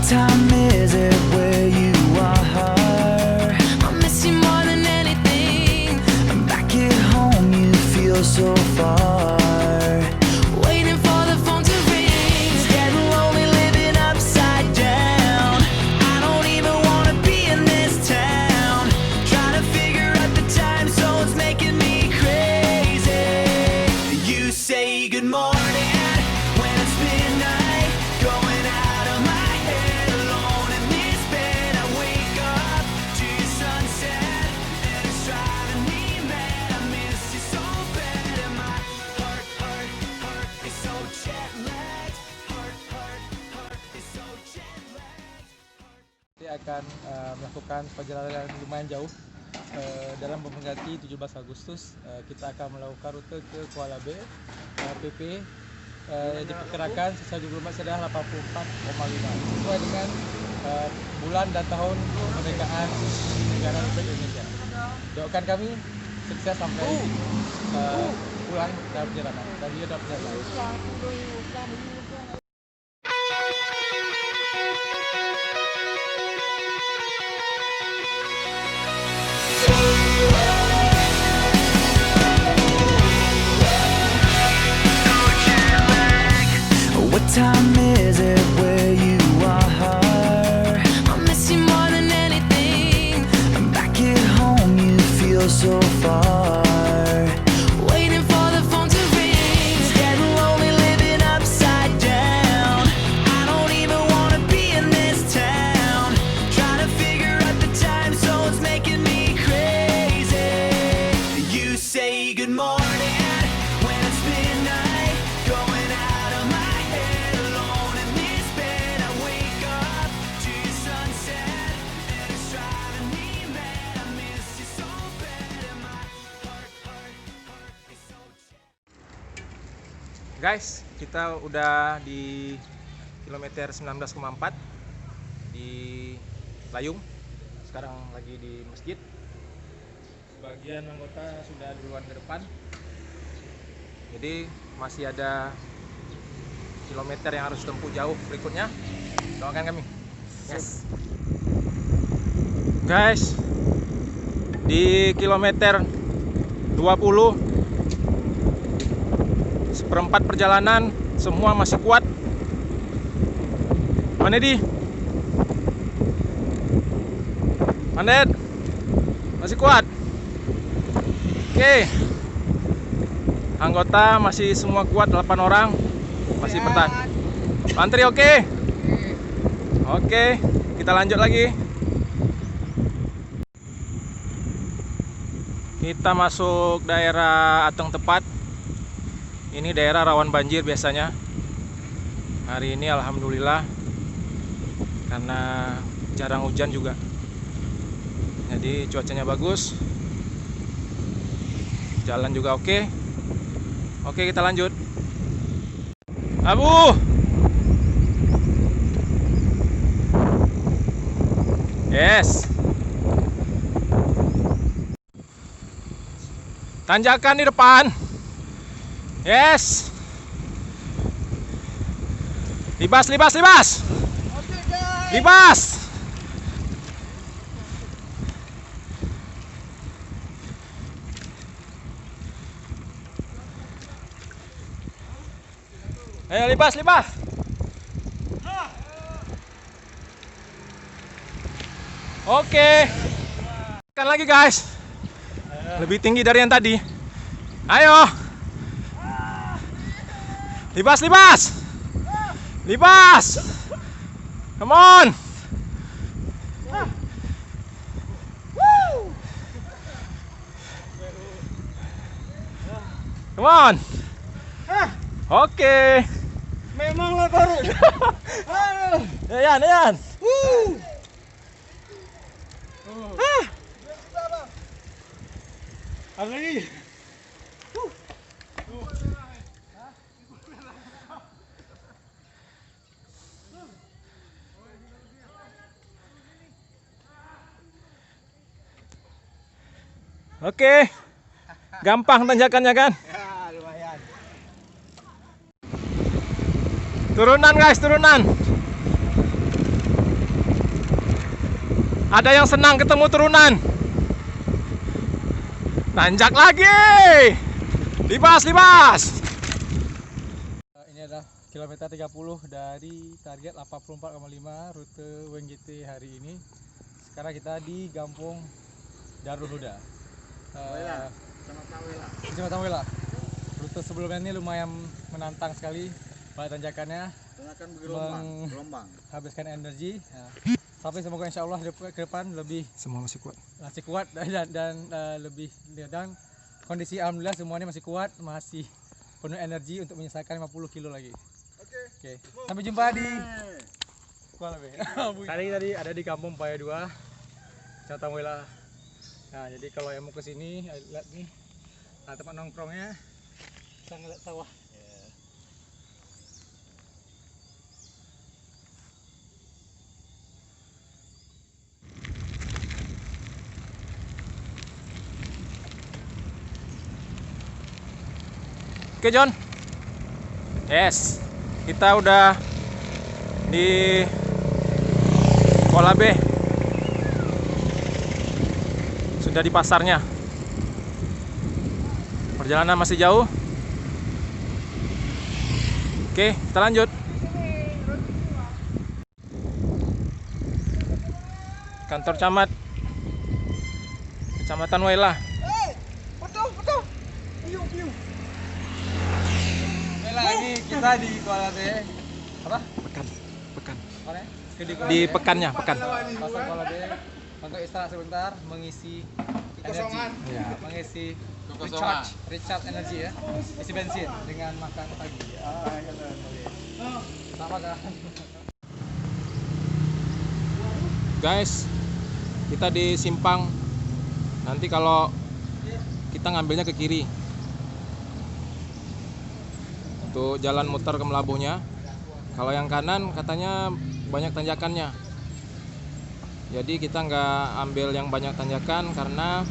time is it where you are? I miss you more than anything. I'm back at home, you feel so far. Waiting for the phone to ring. It's getting lonely living upside down. I don't even wanna be in this town. Trying to figure out the time zones making me crazy. You say good morning when it's midnight, going out of my head alone in this bed. I wake up to your sunset and it's driving me mad. I miss you so bad and my heart is so jet lagged. Heart is so jet lagged. Dia akan melakukan perjalanan lumayan jauh dalam memperingati 17 Agustus. Kita akan melakukan rute ke Kuala Bay, PP. Diperkirakan secara Google Maps adalah 84,5 sesuai dengan bulan dan tahun kemerdekaan negara Republik Indonesia. Doakan kami sukses sampai pulang dalam perjalanan dan dia dalam perjalanan. What time is it where you are? I miss you more than anything. I'm back at home, you feel so far. Waiting for the phone to ring. It's getting lonely living upside down. I don't even wanna be in this town. Trying to figure out the time zones making me crazy. You say good morning when it's midnight, going out of my head alone in this bed. I wake up to your sunset and it's driving me mad. I miss you so bad and my heart is so Guys, kita udah di kilometer 19,4 di Layung. Sekarang lagi di masjid. Sebagian anggota sudah duluan ke depan. Jadi masih ada kilometer yang harus tempuh jauh berikutnya. Doakan kami. Yes. Guys, di kilometer 20 seperempat perjalanan semua masih kuat. Manedi? Maned? Masih kuat? Oke. Anggota masih semua kuat, 8 orang. Masih bertahan. Antri oke? Oke, kita lanjut lagi. Kita masuk daerah Ateng Tepat. Ini daerah rawan banjir biasanya. Hari ini alhamdulillah karena jarang hujan juga. Jadi cuacanya bagus. Jalan juga oke. Oke, kita lanjut. Abu. Yes. Tanjakan di depan. Yes. Libas. Libas. Ayo libas. Oke. Tekan lagi guys. Lebih tinggi dari yang tadi. Ayo. Libas. Come on. Come on. Oke. Memang lah baru. Yan. Apa lagi? Oke. Gampang tanjakannya kan? Ya, lumayan. Turunan guys, turunan. Ada yang senang ketemu turunan. Nanjak lagi. Libas. Ini adalah kilometer 30 dari target 84,5 rute WNGT hari ini. Sekarang kita di Kampung Darul Huda. Kecamatan Wela. Rute sebelumnya ini lumayan menantang sekali. Banyak tanjakannya, menghabiskan energi. Nah, tapi semoga insya Allah ke depan lebih Semua masih kuat. dan lebih, dan kondisi alhamdulillah semuanya masih kuat, masih penuh energi untuk menyelesaikan 50 kilo lagi. Oke. Sampai jumpa di Kuala B. Tadi ada di Kampung Paya 2, Kecamatan Wela. Nah, jadi kalau yang mau ke sini lihat nih, nah, tempat nongkrongnya kita ngeliat sawah. Oke John. Yes, kita udah di Kuala B. Sudah di pasarnya. Perjalanan masih jauh. Oke, kita lanjut. Kantor camat Kecamatan Wela. Ini kita di Kuala B. Apa? Pekan. Mana? Di pekannya, pekan. Pasar Kuala B untuk istirahat sebentar, mengisi energi. Ya, mengisi recharge energi ya. Isi bensin dengan makan pagi. Sama kan? Guys, kita di simpang. Nanti kalau kita ngambilnya ke kiri untuk jalan muter ke Melabuhnya. Kalau yang kanan katanya banyak tanjakannya, jadi kita nggak ambil yang banyak tanjakan karena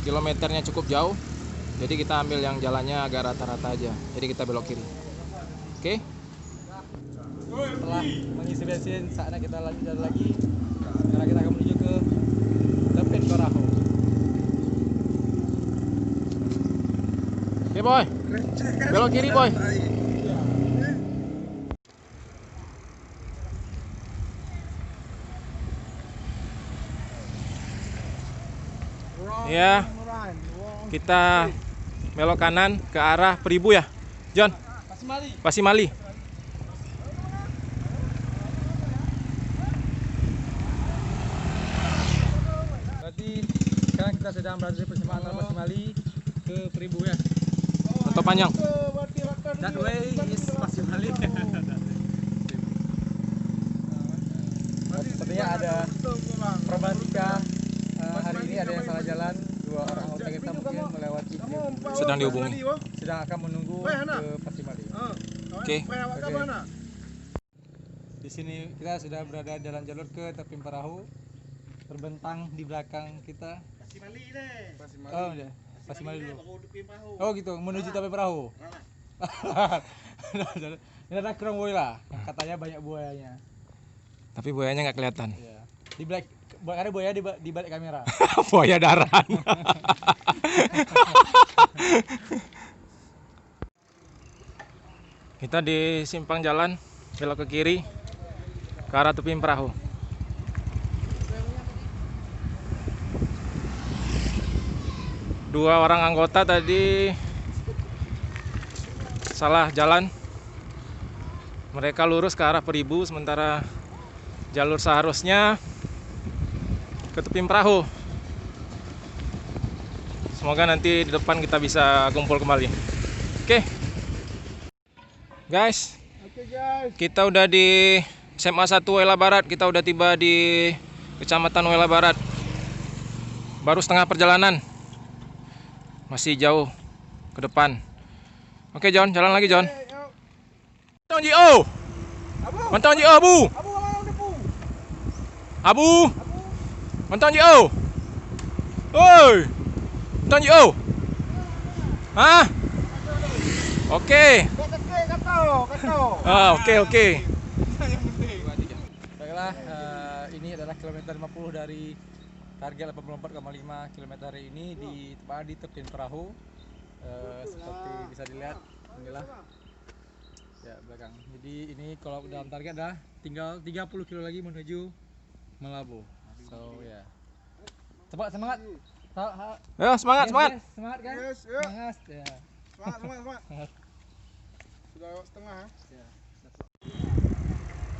kilometernya cukup jauh. Jadi kita ambil yang jalannya agak rata-rata aja, jadi kita belok kiri. Oke. Setelah mengisi bensin, saatnya kita lanjut jalan lagi. Sekarang kita akan menuju ke Tepin Koraho. Oke boy, belok kiri boy. Ya, kita belok kanan ke arah Peribu ya, John. Pasimali. Berarti sekarang kita sedang berada di persimpangan antara Pasimali ke Peribu ya. Atau panjang. That way is Pasimali. Sepertinya ada problematika hari ini, ada yang salah jalan. Dua orang anggota kita mungkin melewati Sedang dihubungi. sedang akan menunggu ke Pasimali. Oke. Di sini kita sudah berada dalam jalur ke Tepin Perahu. Terbentang di belakang kita. Oh, udah. Pasimali dulu. Oh gitu, menuju Tepin Perahu. Ini ada kerong buaya, katanya banyak buayanya. Tapi buayanya nggak kelihatan. Ya. Di balik, ada buaya di balik kamera. Buaya darat. Kita di simpang jalan, belok ke kiri ke arah Tepin Perahu. Dua orang anggota tadi salah jalan. Mereka lurus ke arah Peribu, sementara jalur seharusnya ke Tepin Perahu. Semoga nanti di depan kita bisa kumpul kembali. Oke. Guys, kita udah di SMA 1 Wela Barat. Kita udah tiba di Kecamatan Wela Barat. Baru setengah perjalanan. Masih jauh ke depan. Oke John, jalan lagi John. Mantap Ji, oh. Mantap Ji, Abu. Abu. Mantap Ji, oh. Oi. Mantap Ji, oh. Hah? Oke. Ah, oke. kilometer 50 dari target 84,5 km hari ini di tepin perahu. Seperti bisa dilihat inilah ya belakang. Jadi ini kalau dalam target dah tinggal 30 kilo lagi menuju Malabo. So ya. Coba semangat. Ayo semangat, semangat. Semangat kan? Yes, yuk. Semangat ya. Semangat. Sudah setengah ya.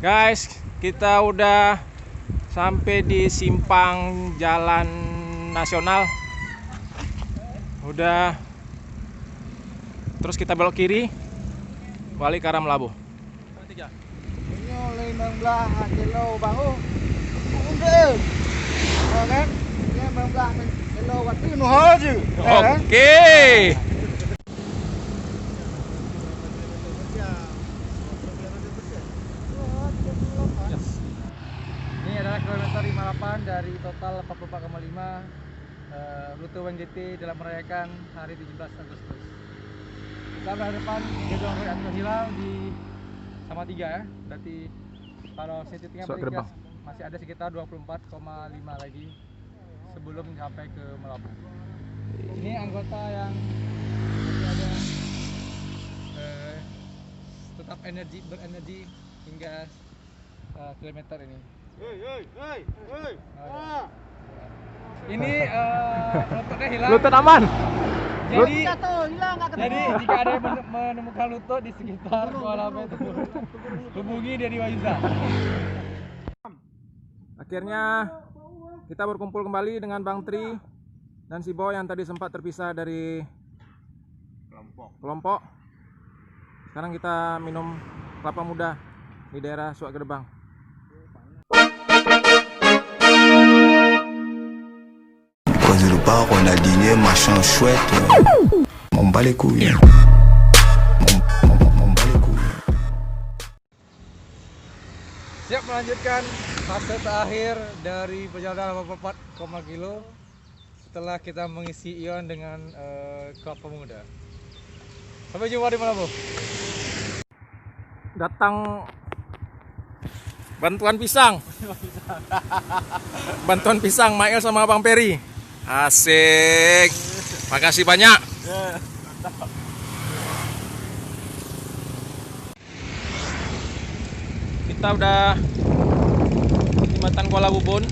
Guys, kita udah sampai di simpang jalan nasional. Udah. Terus kita belok kiri, balik ke arah Malabo. Ini oleh 16 kilo bahu. Udah. Oh kan? Ini 16 kilo waktu nu aja. Oke. Ini adalah kilometer 58 dari total 44,5 rute WNGT dalam merayakan hari 17 Agustus. Kita berhadapan gedung Roy Atau Hilal di sama 3 ya. Berarti kalau titiknya berikas masih ada sekitar 24,5 lagi sebelum sampai ke Malabo. Ini anggota yang masih ada tetap berenergi hingga kilometer ini. Hei. Ini lututnya hilang. Lutut aman. Jadi, hilang enggak jadi jika ada yang menemukan lutut di sekitar Kuala Bay hubungi Dedi Waiza. Akhirnya kita berkumpul kembali dengan Bang Tri dan si Boy yang tadi sempat terpisah dari kelompok. Sekarang kita minum kelapa muda di daerah Suak Gerbang. Cause le bar on a dîné machin chouette. On bat les couilles. On bat les couilles. Siap melanjutkan fase terakhir dari perjalanan 84,5 kilo setelah kita mengisi ion dengan kelapa muda. Sampai jumpa di Malabo. Datang bantuan pisang. Bantuan pisang Mail sama Bang Peri. Asik. Makasih banyak. Kita udah di jembatan Kuala Bubun.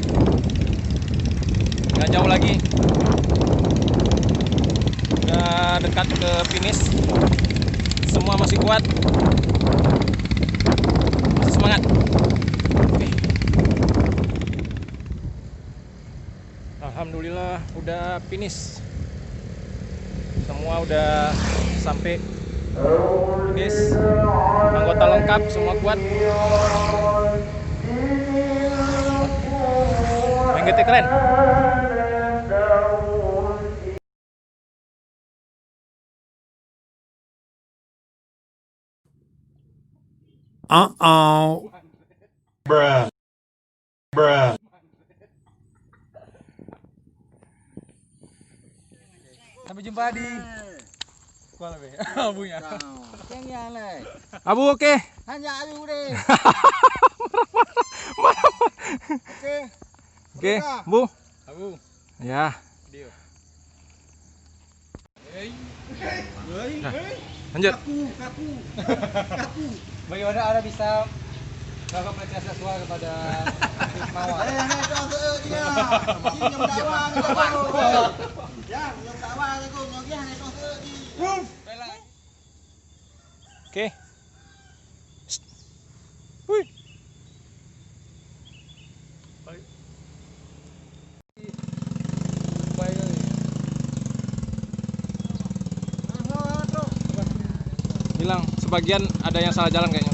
Nggak jauh lagi. Udah dekat ke finish. Semua masih kuat. Masih semangat. Oke. Alhamdulillah udah finish. Semua udah sampai finish. Anggota lengkap, semua kuat. WNGT keren. Sampai jumpa di Kuala Bay. Abunya. Yang le. Abu oke. Hanya ayu deh. Oke. Oke, Bu. Abu. Ya. Dio. Lanjut. Kaku. Bagaimana Anda bisa melakukan pelecehan seksual kepada Mawar? Oke. Wih. Bilang sebagian ada yang salah jalan kayaknya.